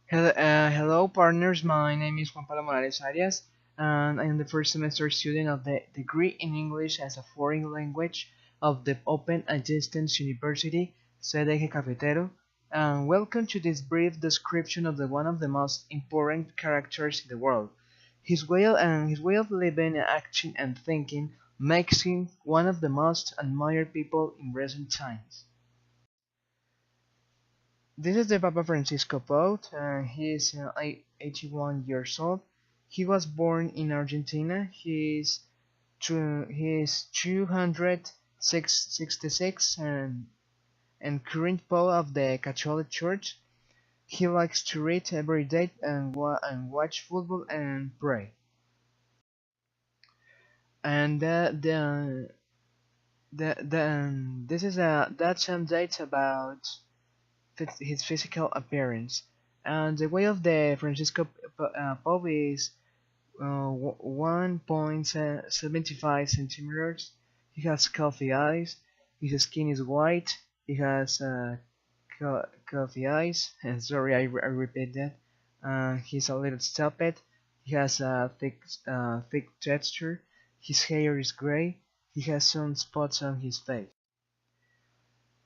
Hello, partners. My name is Juan Pablo Morales Arias, and I am the first semester student of the degree in English as a foreign language of the Open and Distance University, CDG Cafetero. And welcome to this brief description of one of the most important characters in the world. His way of living, acting, and thinking makes him one of the most admired people in recent times. This is the Papa Francisco Pope. He is 81 years old. He was born in Argentina. He is 266 and current Pope of the Catholic Church. He likes to read every day and watch football and pray. And this is that's some dates about his physical appearance. And the weight of the Francisco Pope is 1.75 centimeters. He has coffee eyes. His skin is white. He has coffee eyes. Sorry, I repeat that. He's a little stupid. He has a thick texture. His hair is gray. He has some spots on his face.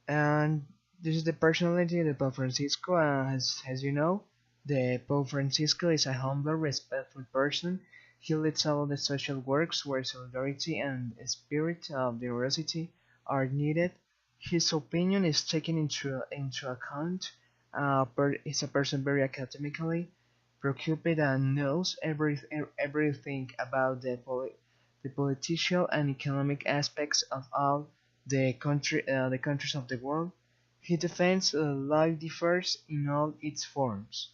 And this is the personality of the Pope Francisco. As you know, the Pope Francisco is a humble, respectful person. He leads all the social works where solidarity and a spirit of generosity are needed. His opinion is taken into account. He's a person very academically preoccupied and knows everything about the political and economic aspects of all the countries of the world. He defends life differs in all its forms.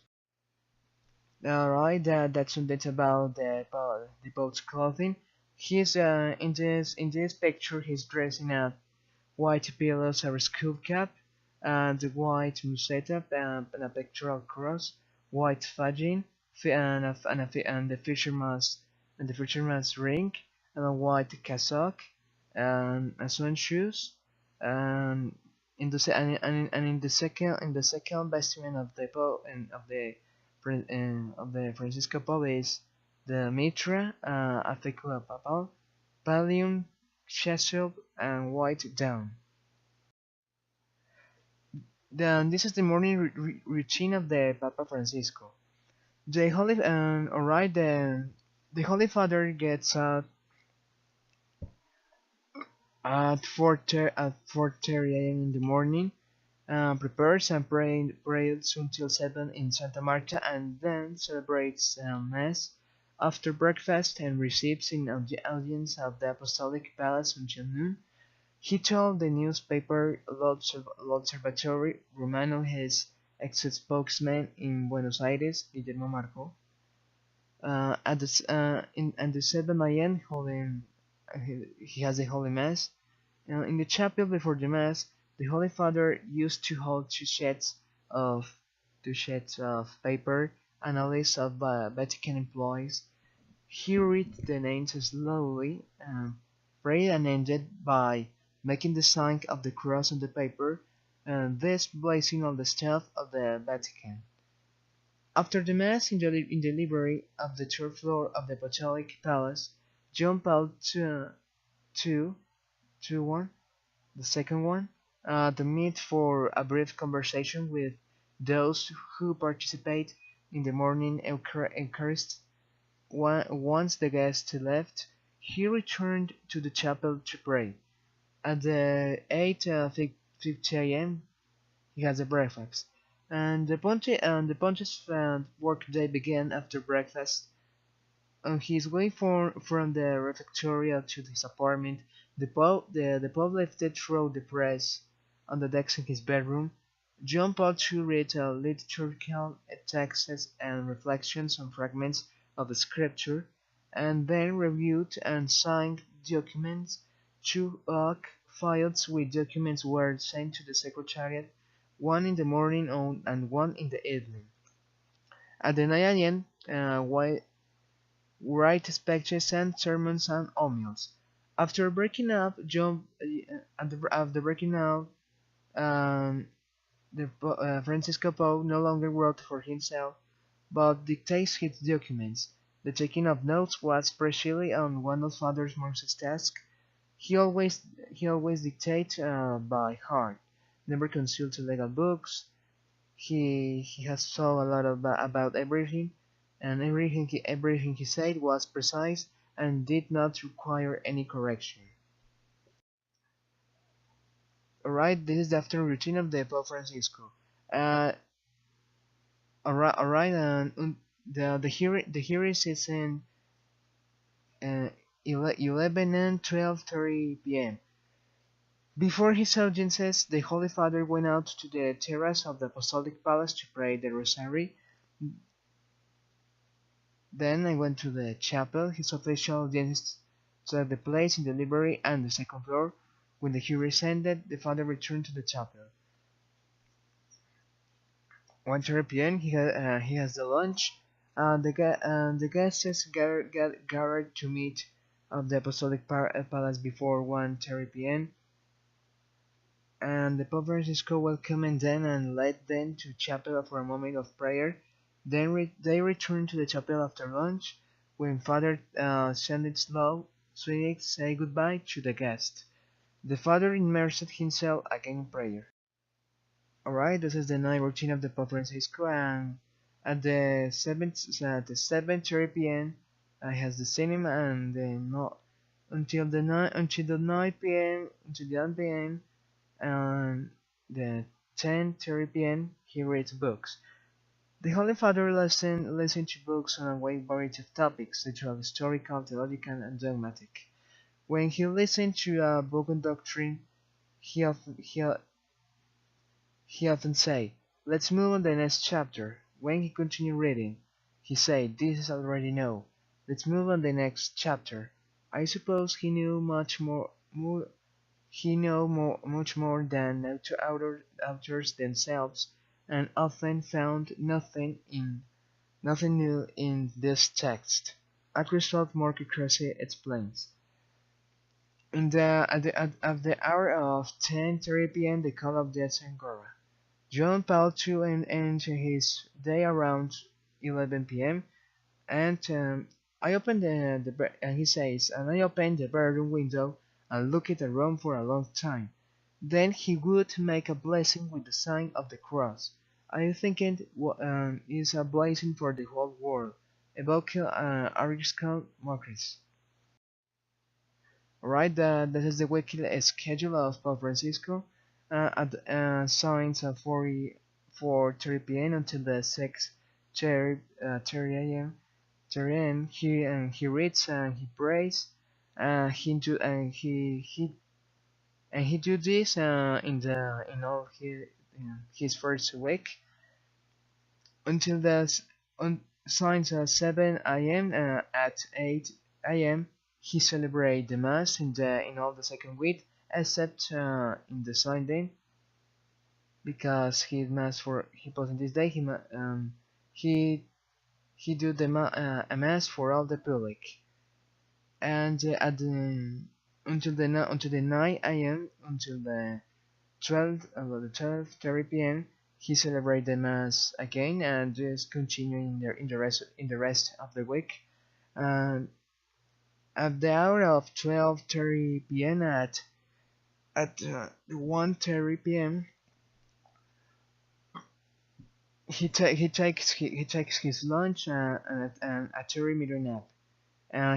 Alright, that's about the boat's clothing. He's in this picture. He's dressed in a white pillows, a skull cap, and a white museta, and a pectoral cross, white fagin, and the fisherman's ring, and a white cassock, and a swan shoes, and in the second vestment of the Pope and of the Francisco Pope is the mitra, a ficula papal, pallium, chasuble, and white down. Then this is the morning routine of the Papa Francisco. The Holy alright, the Holy Father gets up at 4:30 a.m. in the morning, prepares and prays until 7 in Santa Marta, and then celebrates Mass after breakfast and receives in audience of the Apostolic Palace until noon. He told the newspaper L'Osservatore Romano, his ex-spokesman in Buenos Aires, Guillermo Marco, at the 7 a.m. He has a Holy Mass. In the chapel before the Mass, the Holy Father used to hold of two sheets of paper and a list of Vatican employees. He read the names slowly, prayed and ended by making the sign of the cross on the paper, and this blazing on the staff of the Vatican. After the Mass in the library of the third floor of the Apostolic Palace, John Paul II, the second one, to meet for a brief conversation with those who participate in the morning Eucharist. Once the guests left, he returned to the chapel to pray. At the 8:50 a.m., he has a breakfast, and the Pontiff's workday began after breakfast. On his way from the refectory to his apartment, the Pope lifted through the press on the desk in his bedroom. John Paul II read liturgical texts and reflections on fragments of the scripture, and then reviewed and signed documents. Two oak files with documents were sent to the secretariat, one in the morning and one in the evening. At the 9 a.m., write speeches and sermons and homilies. After breaking up, John, after breaking up, um, Francisco Poe no longer wrote for himself, but dictates his documents. The taking of notes was precisely on one of Father Morse's tasks. He always he always dictates by heart, never consults legal books. He has thought a lot about everything, and everything he said was precise and did not require any correction. Alright, this is the afternoon routine of the Pope Francisco. Uh, alright, the hearing is in uh, 11 and 12:30 p.m. Before his audiences, the Holy Father went out to the terrace of the Apostolic Palace to pray the Rosary. Then I went to the chapel. His official audience took the place in the library and the second floor. When the hearings ended, the Father returned to the chapel. 1:30 p.m. He has the lunch. The guests gathered to meet at the Apostolic Palace before 1:30 p.m. And the Pope Francisco welcomed them and led them to chapel for a moment of prayer. Then they returned to the chapel after lunch, when Father sounded sweetly say goodbye to the guests. The Father immersed himself again in prayer. Alright, this is the night routine of the Pope Francisco, and at the 7:30 p.m. I has the cinema, and then not until the 9 p.m. and the 10:30 p.m. he reads books. The Holy Father listened to books on a wide variety of topics, literal, historical, theological, and dogmatic. When he listened to a book on doctrine, he often, he, he often said, "Let's move on to the next chapter." When he continued reading, he said, "This is already know. Let's move on to the next chapter." I suppose he knew much more than authors themselves, and often found nothing new in this text. As a result, Mark Cressy explains. At the hour of 10:30 p.m., the call of the Angora. John Paul II ended his day around 11 p.m. and I opened and he says, and I opened the bedroom window and looked at the room for a long time. Then he would make a blessing with the sign of the cross. I think it is a blessing for the whole world, evoking Aristotle Marcus. Alright, this is the weekly schedule of Pope Francisco at signs at 4:30 p.m. until the 6:30 a.m. He reads and he prays. He do this in all his first week until the on signs at 7 a.m. At 8 a.m. he celebrate the mass in all the second week except in the Sunday because he mass for he post in this day he he do a mass for all the public and at the until the 9 a.m. until the 12:30 p.m. he celebrate the mass again and just continuing in the rest of the week. And at the hour of 12:30 p.m. at 1:30 p.m. He takes his lunch and a 30-minute nap.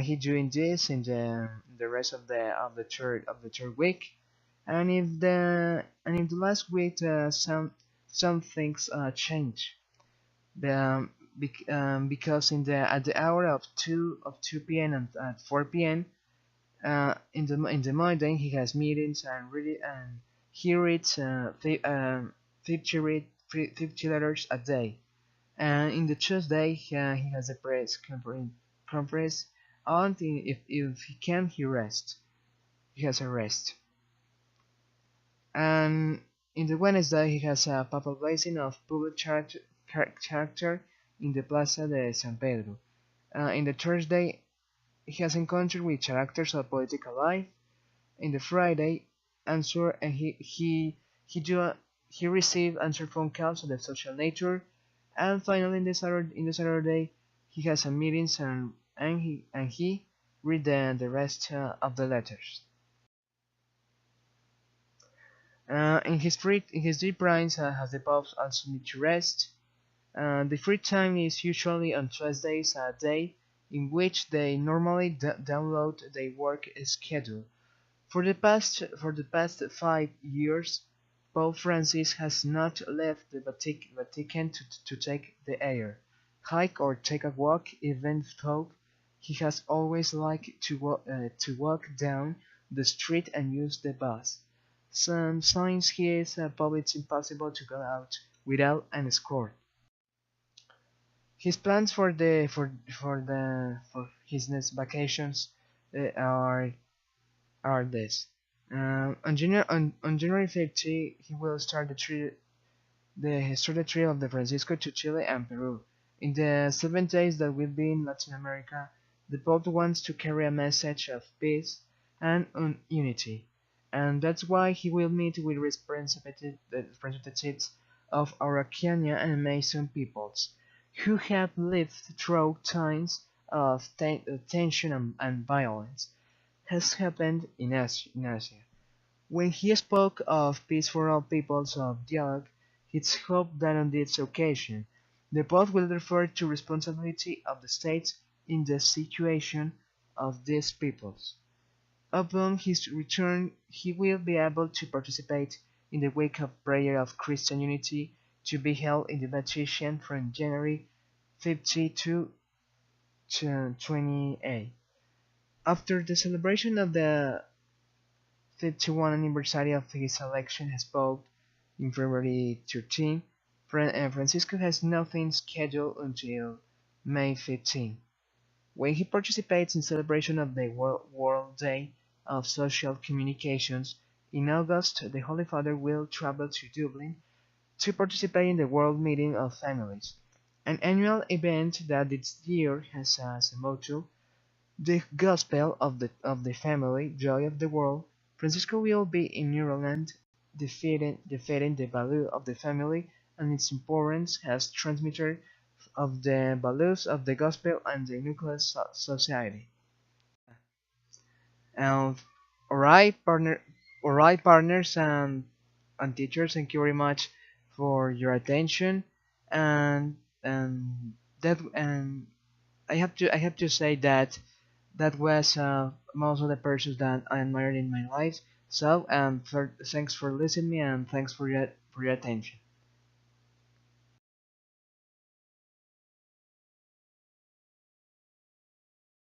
He doing this in the rest of the third week, and if the last week some things change. Because at the hour of 2 p.m. and at 4 p.m. In the morning he has meetings and he reads 50 letters a day. And in the Tuesday he has a press conference. And if he can, he rests. He has a rest. And in the Wednesday he has a papal blessing of public character in the Plaza de San Pedro. In the Thursday he has encountered with characters of political life. In the Friday answer and he do he received answered phone calls of the social nature, and finally in the Saturday he has a meetings and he read the rest of the letters. In his deep brains has the Pops also need to rest. The free time is usually on Tuesdays a day in which they normally download their work schedule. For the past 5 years, Pope Francis has not left the Vatican to take the air, hike or take a walk, even though he has always liked to walk down the street and use the bus. Since he is a Pope, it's impossible to go out without an escort. His plans for his next vacations uh, are are this. On January 15, he will start the historic trip of the Francisco to Chile and Peru. In the 7 days that will be in Latin America, the Pope wants to carry a message of peace and unity, and that's why he will meet with representatives of Araucania and Amazon peoples, who have lived through times of tension and violence, has happened in Asia. When he spoke of peace for all peoples of dialogue, it's hoped that on this occasion, the Pope will refer to responsibility of the states in the situation of these peoples. Upon his return, he will be able to participate in the wake-up prayer of Christian unity to be held in the Vatican from January 50 to 28. After the celebration of the 51st anniversary of his election as Pope in February 13, Francisco has nothing scheduled until May 15, when he participates in celebration of the World Day of Social Communications. In August, the Holy Father will travel to Dublin to participate in the World Meeting of Families, an annual event that this year has as a motto the Gospel of the Family, Joy of the World. Francisco will be in Ireland defending the value of the family and its importance as transmitter of the values of the Gospel and the nuclear society. And alright, partners and teachers, thank you very much for your attention. And and I have to say that that was most of the persons that I admired in my life. So thanks for listening and thanks for your attention.